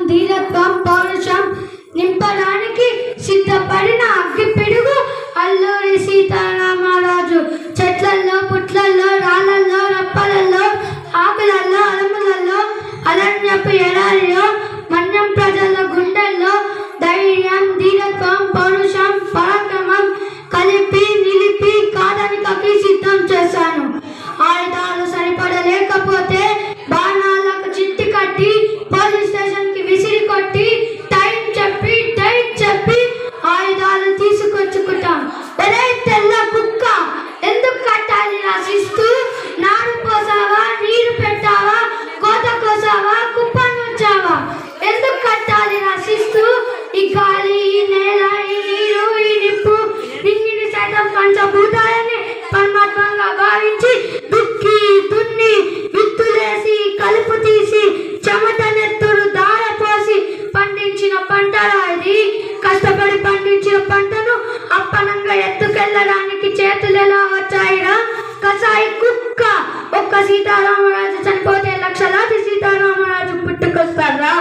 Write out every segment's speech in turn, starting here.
ధీరత్వం పౌరుషం నింపడానికి సిద్ధపడిన అగ్గి పిడుగు అల్లూరి సీతారామరాజు. చెట్లల్లో పుట్లల్లో రాళ్ళల్లో రప్పలల్లో ఆకులల్లో అలములలో అరణ్యపు ఎడారిలో మన్యం ప్రజల గుండెల్లో ధైర్యం ధీరత్వం పౌరుషం పరాక్రమం కలిపి నిలిపి కాదనికకి సిద్ధం చేశాను. ఆయుధాలు సరిపడలేకపోతే బాణాలకు చిట్టి కట్టి పోలీస్ స్టేషన్ కి విసిరి కొట్టి టైం చెప్పి డైట్ చెప్పి ఆయుధాలు తీసుకొచ్చుకుంటాం. తెల్ల కుక్క ఎందుకు కట్టాలి రాసిస్తూ నారు పోసావా నీరు పెట్టావా కోత కోసావా కుప్పను వచ్చావా ఎందుకు కట్టాలి రాసిస్తూ ఈ గాలి ఈ నేల ఈ నీరు ఈ నిప్పు నింగిని సైతం పంచభూతాలని పరమాత్మంగా భావించి దుక్కి దున్ని విత్తులేసి కలుపు తీసి చెమట నెత్తురు దార పోసి పండించిన పంటలా ఇది. కష్టపడి పండించిన పంటను అప్పనంగా ఎత్తుకెళ్ళడానికి చేతులు ఎలా వచ్చాయిరా కసాయి కుక్క. ఒక్క సీతారామరాజు చనిపోతే లక్షలాది సీతారామరాజు పుట్టుకొస్తారా?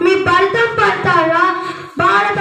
మీ ఫలితం పడతారా? భారత